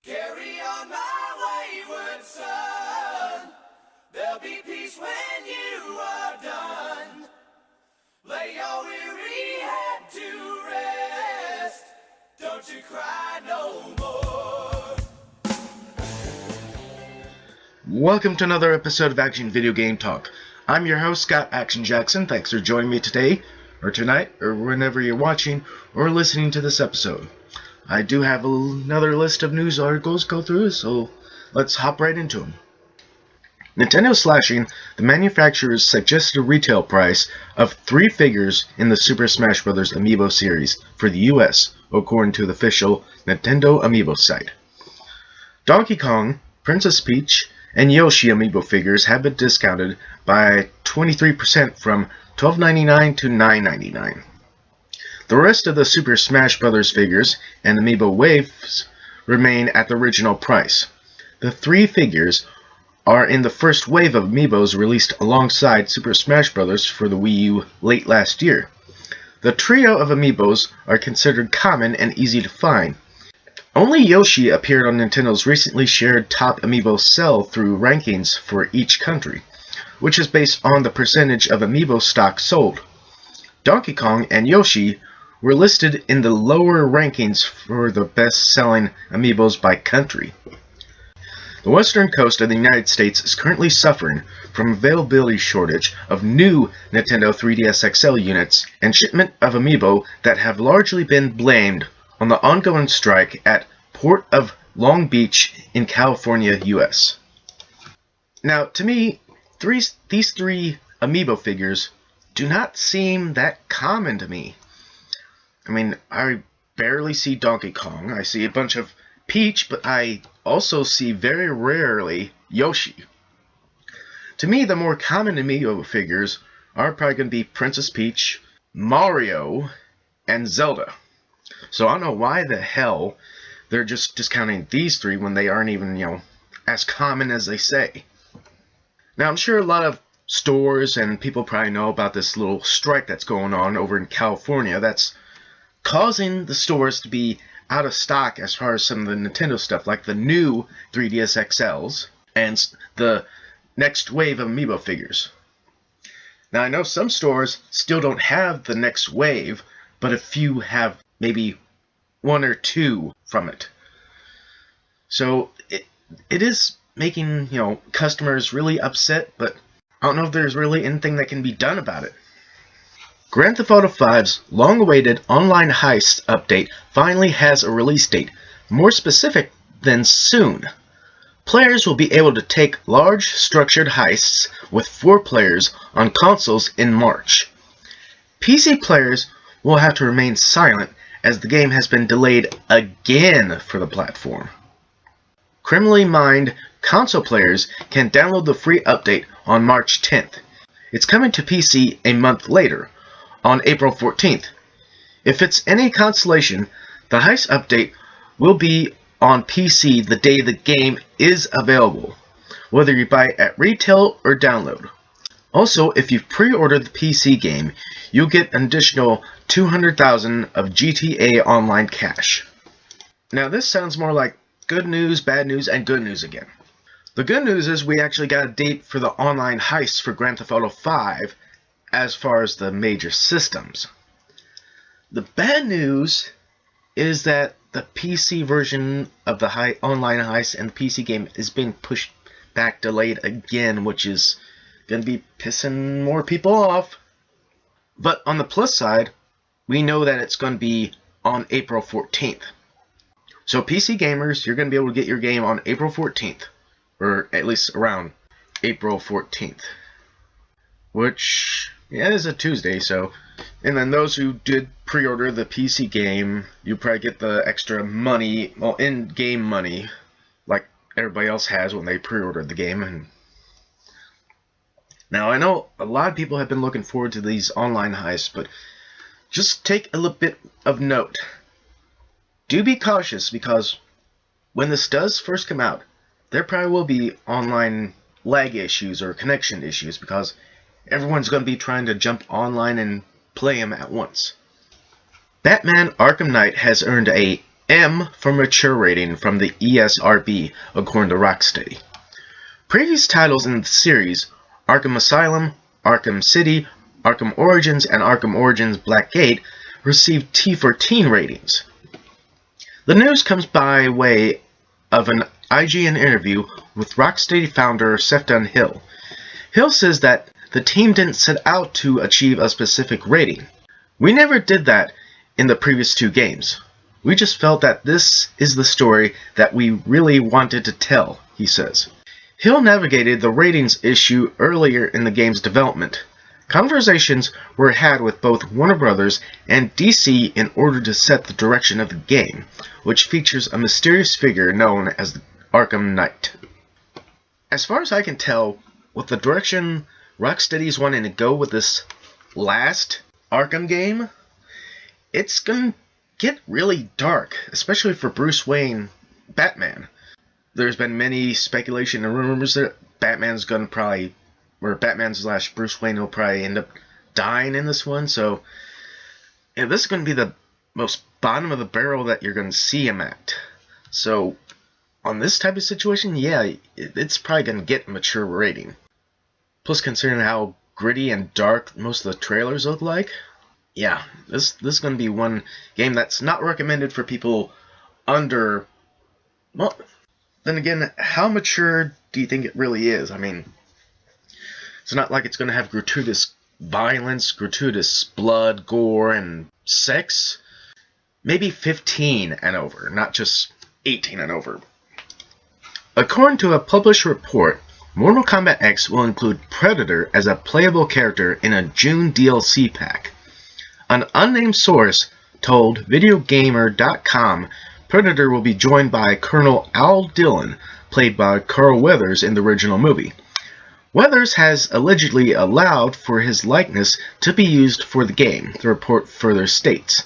Carry on my wayward son. There'll be peace when you are done. Lay your weary head to rest. Don't you cry no more. Welcome to another episode of Action Video Game Talk. I'm your host, Scott Action Jackson. Thanks for joining me today, or tonight, or whenever you're watching or listening to this episode. I do have another list of news articles to go through, so let's hop right into them. Nintendo slashing the manufacturer's suggested retail price of 3 figures in the Super Smash Bros. Amiibo series for the US, according to the official Nintendo Amiibo site. Donkey Kong, Princess Peach, and Yoshi Amiibo figures have been discounted by 23% from $12.99 to $9.99. The rest of the Super Smash Bros. Figures and Amiibo waves remain at the original price. The 3 figures are in the first wave of Amiibos released alongside Super Smash Bros. For the Wii U late last year. The trio of Amiibos are considered common and easy to find. Only Yoshi appeared on Nintendo's recently shared top Amiibo sell-through rankings for each country, which is based on the percentage of Amiibo stock sold. Donkey Kong and Yoshi were listed in the lower rankings for the best-selling Amiibos by country. The western coast of the United States is currently suffering from availability shortage of new Nintendo 3DS XL units and shipment of Amiibo that have largely been blamed on the ongoing strike at Port of Long Beach in California, US. Now, to me, these 3 Amiibo figures do not seem that common to me. I mean, I barely see Donkey Kong. I see a bunch of Peach, but I also see very rarely Yoshi. To me, the more common Amiibo figures are probably going to be Princess Peach, Mario, and Zelda. So I don't know why the hell they're just discounting these 3 when they aren't even, as common as they say. Now, I'm sure a lot of stores and people probably know about this little strike that's going on over in California that's causing the stores to be out of stock as far as some of the Nintendo stuff, like the new 3DS XLs and the next wave of Amiibo figures. Now, I know some stores still don't have the next wave, but a few have maybe 1 or 2 from it. So it is making, customers really upset, but I don't know if there's really anything that can be done about it. Grand Theft Auto V's long-awaited online Heists update finally has a release date, more specific than soon. Players will be able to take large, structured heists with 4 players on consoles in March. PC players will have to remain silent as the game has been delayed again for the platform. Criminally minded console players can download the free update on March 10th. It's coming to PC a month later, on April 14th. If it's any consolation, the Heist update will be on PC the day the game is available, whether you buy it at retail or download. Also, if you pre-order the PC game, you'll get an additional 200,000 of GTA Online cash. Now this sounds more like good news, bad news, and good news again. The good news is we actually got a date for the online heists for Grand Theft Auto V as far as the major systems. The bad news is that the PC version of the online heist and the PC game is being pushed back, delayed again, which is going to be pissing more people off. But on the plus side, we know that it's going to be on April 14th. So PC gamers, you're going to be able to get your game on April 14th, or at least around April 14th. Which, is a Tuesday, so. And then those who did pre-order the PC game, you probably get the extra money, well, in-game money, like everybody else has when they pre-ordered the game. And now, I know a lot of people have been looking forward to these online heists, but just take a little bit of note. Do be cautious, because when this does first come out, there probably will be online lag issues or connection issues, because everyone's going to be trying to jump online and play them at once. Batman Arkham Knight has earned a M for mature rating from the ESRB, according to Rocksteady. Previous titles in the series, Arkham Asylum, Arkham City, Arkham Origins, and Arkham Origins Black Gate, received T for teen ratings. The news comes by way of an IGN interview with Rocksteady founder Sefton Hill. Hill says that the team didn't set out to achieve a specific rating. We never did that in the previous 2 games. We just felt that this is the story that we really wanted to tell, he says. Hill navigated the ratings issue earlier in the game's development. Conversations were had with both Warner Bros. And DC in order to set the direction of the game, which features a mysterious figure known as the Arkham Knight. As far as I can tell, with the direction Rocksteady's wanting to go with this last Arkham game, it's gonna get really dark, especially for Bruce Wayne Batman. There's been many speculation and rumors that Batman/Bruce Wayne will probably end up dying in this one, so yeah, this is going to be the most bottom of the barrel that you're going to see him at. So on this type of situation, yeah, it's probably going to get a mature rating. Plus, considering how gritty and dark most of the trailers look like, yeah, this is going to be one game that's not recommended for people under, well, then again, how mature do you think it really is? I mean, it's not like it's going to have gratuitous violence, gratuitous blood, gore, and sex. Maybe 15 and over, not just 18 and over. According to a published report, Mortal Kombat X will include Predator as a playable character in a June DLC pack. An unnamed source told Videogamer.com Predator will be joined by Colonel Al Dillon, played by Carl Weathers in the original movie. Weathers has allegedly allowed for his likeness to be used for the game, the report further states.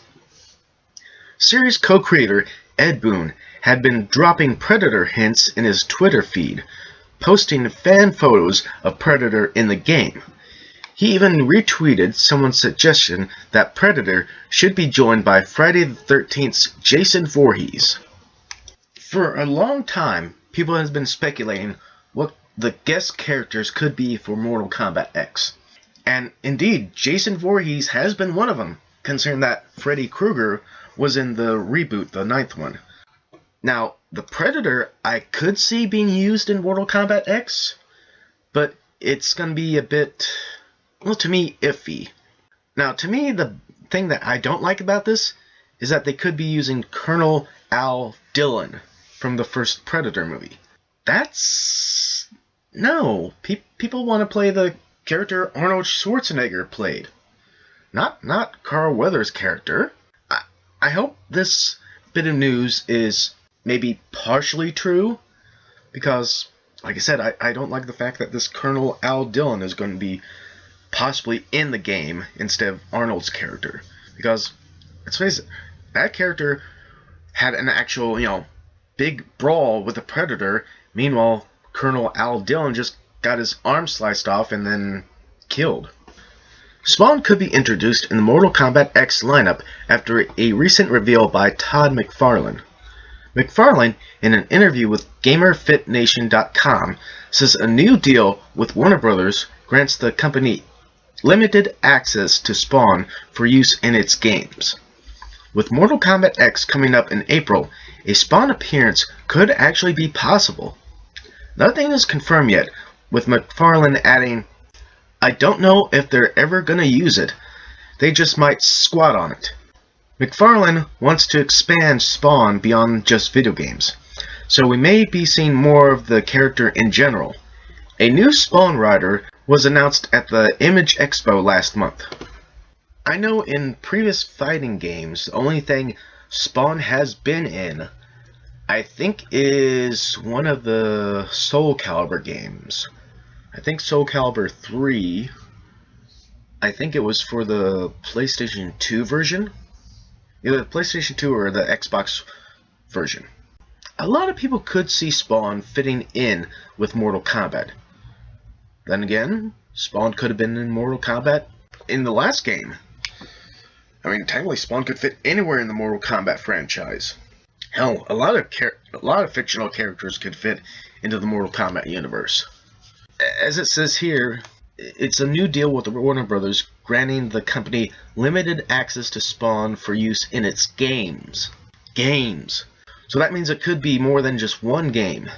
Series co-creator Ed Boon had been dropping Predator hints in his Twitter feed, posting fan photos of Predator in the game. He even retweeted someone's suggestion that Predator should be joined by Friday the 13th's Jason Voorhees. For a long time, people have been speculating what the guest characters could be for Mortal Kombat X. And indeed, Jason Voorhees has been one of them, considering that Freddy Krueger was in the reboot, the 9th one. Now, the Predator I could see being used in Mortal Kombat X, but it's going to be a bit, well, to me, iffy. Now, to me, the thing that I don't like about this is that they could be using Colonel Al Dillon from the first Predator movie. That's... no. People want to play the character Arnold Schwarzenegger played. Not Carl Weathers' character. I hope this bit of news is maybe partially true, because, like I said, I don't like the fact that this Colonel Al Dillon is going to be possibly in the game instead of Arnold's character. Because, let's face it, that character had an actual, big brawl with the Predator. Meanwhile, Colonel Al Dillon just got his arm sliced off and then killed. Spawn could be introduced in the Mortal Kombat X lineup after a recent reveal by Todd McFarlane. McFarlane, in an interview with GamerFitNation.com, says a new deal with Warner Bros. Grants the company limited access to Spawn for use in its games. With Mortal Kombat X coming up in April, a Spawn appearance could actually be possible. Nothing is confirmed yet, with McFarlane adding, "I don't know if they're ever gonna use it. They just might squat on it." McFarlane wants to expand Spawn beyond just video games, so we may be seeing more of the character in general. A new Spawn rider was announced at the Image Expo last month. I know in previous fighting games, the only thing Spawn has been in, I think, is one of the Soul Calibur games. I think Soul Calibur 3, I think it was for the PlayStation 2 version. Either the PlayStation 2 or the Xbox version. A lot of people could see Spawn fitting in with Mortal Kombat. Then again, Spawn could have been in Mortal Kombat in the last game. I mean, technically Spawn could fit anywhere in the Mortal Kombat franchise. Hell, a lot of fictional characters could fit into the Mortal Kombat universe. As it says here, it's a new deal with the Warner Brothers, granting the company limited access to Spawn for use in its games. So that means it could be more than just one game.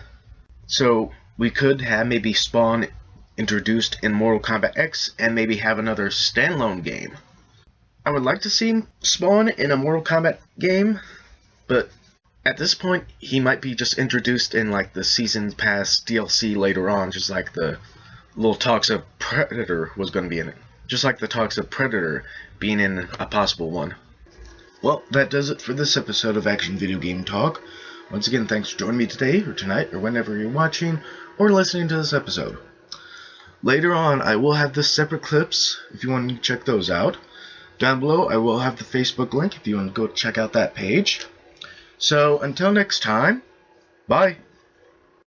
So we could have maybe Spawn introduced in Mortal Kombat X and maybe have another standalone game. I would like to see Spawn in a Mortal Kombat game, but at this point he might be just introduced in like the Season Pass DLC later on, just like the little talks of Predator was going to be in it. Just like the talks of Predator being in a possible one. Well, that does it for this episode of Action Video Game Talk. Once again, thanks for joining me today, or tonight, or whenever you're watching, or listening to this episode. Later on, I will have the separate clips, if you want to check those out. Down below, I will have the Facebook link, if you want to go check out that page. So, until next time, bye!